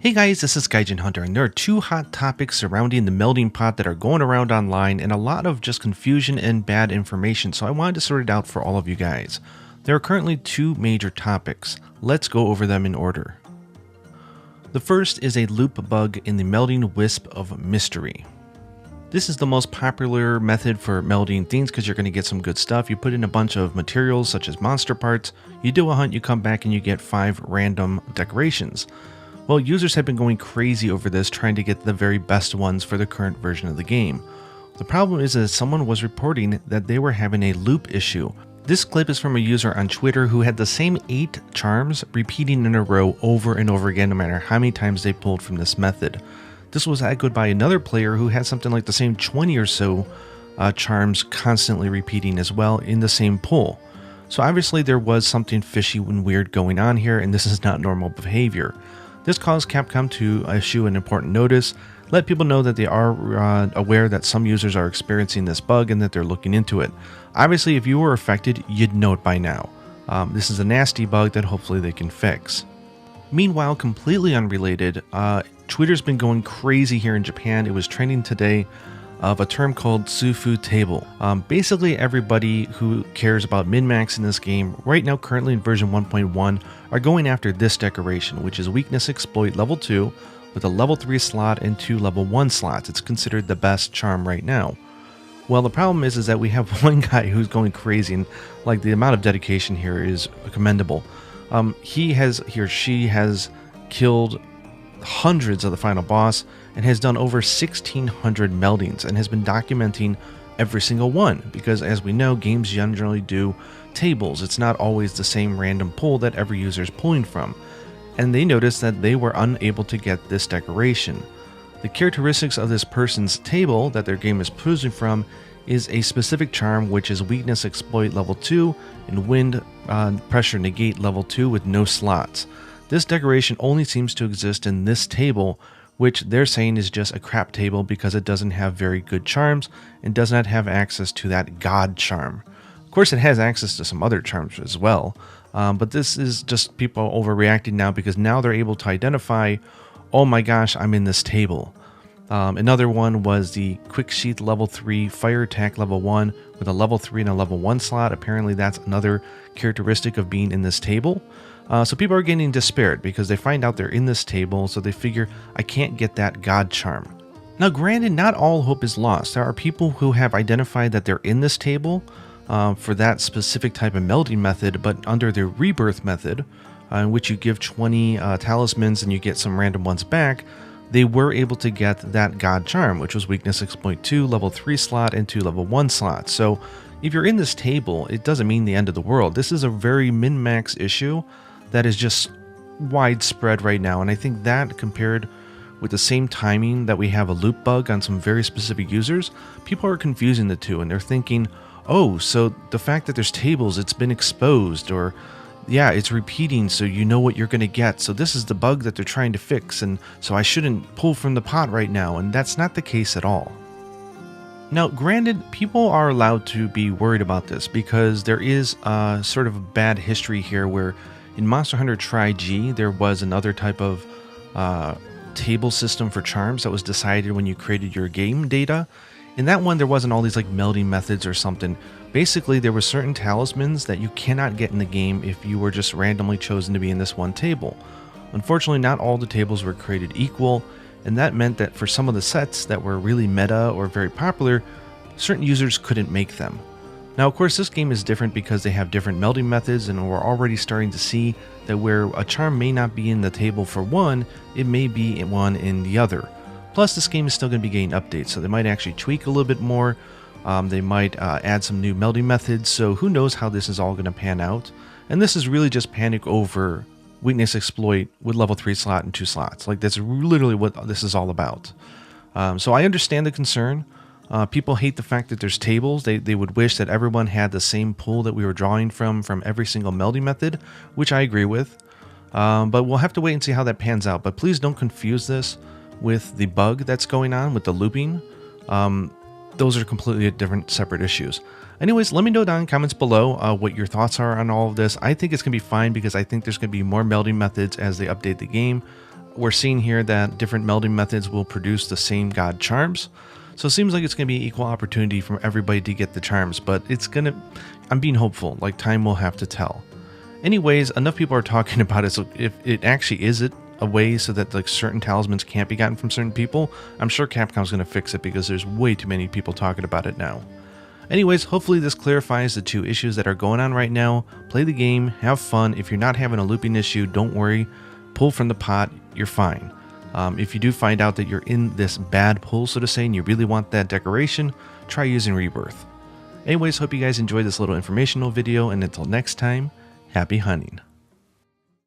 Hey guys, this is Gaijin Hunter, and there are two hot topics surrounding the melding pot that are going around online and a lot of just confusion and bad information, so I wanted to sort it out for all of you guys. There are currently two major topics. Let's go over them in order. The first is a loop bug in the melding wisp of mystery. This is the most popular method for melding things because you're going to get some good stuff. You put in a bunch of materials such as monster parts, you do a hunt, you come back and you get 5 random decorations. Well, users have been going crazy over this, trying to get the very best ones for the current version of the game. The problem is that someone was reporting that they were having a loop issue. This clip is from a user on Twitter who had the same 8 charms repeating in a row over and over again no matter how many times they pulled from this method. This was echoed by another player who had something like the same 20 or so charms constantly repeating as well in the same pull. So obviously there was something fishy and weird going on here, and this is not normal behavior. This caused Capcom to issue an important notice, let people know that they are aware that some users are experiencing this bug and that they're looking into it. Obviously, if you were affected, you'd know it by now. This is a nasty bug that hopefully they can fix. Meanwhile, completely unrelated, Twitter's been going crazy here in Japan. It was trending today of a term called Sufu Table. Basically, everybody who cares about min-max in this game, right now currently in version 1.1, are going after this decoration, which is Weakness Exploit level 2 with a level 3 slot and 2 level 1 slots. It's considered the best charm right now. Well, the problem is that we have one guy who's going crazy, and like the amount of dedication here is commendable. He or she has killed hundreds of the final boss and has done over 1,600 meldings and has been documenting every single one, because as we know, games generally do tables. It's not always the same random pull that every user is pulling from, and they noticed that they were unable to get this decoration. The characteristics of this person's table that their game is pulling from is a specific charm, which is Weakness Exploit level 2 and Wind Pressure Negate level 2 with no slots. This decoration only seems to exist in this table, which they're saying is just a crap table because it doesn't have very good charms and does not have access to that god charm. Of course, it has access to some other charms as well, but this is just people overreacting now because now they're able to identify, oh my gosh, I'm in this table. Another one was the Quick Sheath level 3, Fire Attack level 1 with a level 3 and a level 1 slot. Apparently that's another characteristic of being in this table. So people are getting despaired because they find out they're in this table, so they figure, I can't get that god charm. Now granted, not all hope is lost. There are people who have identified that they're in this table for that specific type of melding method, but under the rebirth method, in which you give 20 talismans and you get some random ones back, they were able to get that god charm, which was Weakness Exploit 2, level 3 slot, and 2 level 1 slots. So if you're in this table, it doesn't mean the end of the world. This is a very min-max issue that is just widespread right now, and I think that compared with the same timing that we have a loop bug on some very specific users, people are confusing the two and they're thinking, oh, so the fact that there's tables, it's been exposed, or yeah, it's repeating, so you know what you're going to get, so this is the bug that they're trying to fix, and so I shouldn't pull from the pot right now, and that's not the case at all. Now, granted, people are allowed to be worried about this because there is sort of a bad history here where in Monster Hunter Tri-G, there was another type of table system for charms that was decided when you created your game data. In that one, there wasn't all these like melding methods or something. Basically, there were certain talismans that you cannot get in the game if you were just randomly chosen to be in this one table. Unfortunately, not all the tables were created equal, and that meant that for some of the sets that were really meta or very popular, certain users couldn't make them. Now, of course, this game is different because they have different melding methods, and we're already starting to see that where a charm may not be in the table for one, it may be one in the other. Plus, this game is still going to be getting updates, so they might actually tweak a little bit more. They might add some new melding methods, so who knows how this is all going to pan out. And this is really just panic over Weakness Exploit with level 3 slot and 2 slots. Like, that's literally what this is all about. So I understand the concern. People hate the fact that there's tables. They would wish that everyone had the same pool that we were drawing from every single melding method, which I agree with. But we'll have to wait and see how that pans out. But please don't confuse this with the bug that's going on with the looping. Those are completely different, separate issues. Anyways, let me know down in the comments below what your thoughts are on all of this. I think it's going to be fine because I think there's going to be more melding methods as they update the game. we're seeing here that different melding methods will produce the same god charms. So it seems like it's going to be equal opportunity from everybody to get the charms, but I'm being hopeful, like time will have to tell. Anyways, enough people are talking about it, so if it actually is a way so that like certain talismans can't be gotten from certain people, I'm sure Capcom's going to fix it because there's way too many people talking about it now. Anyways, hopefully this clarifies the two issues that are going on right now. Play the game, have fun. If you're not having a looping issue, don't worry. Pull from the pot, you're fine. If you do find out that you're in this bad pull, so to say, and you really want that decoration, try using Rebirth. Anyways, hope you guys enjoyed this little informational video, and until next time, happy hunting.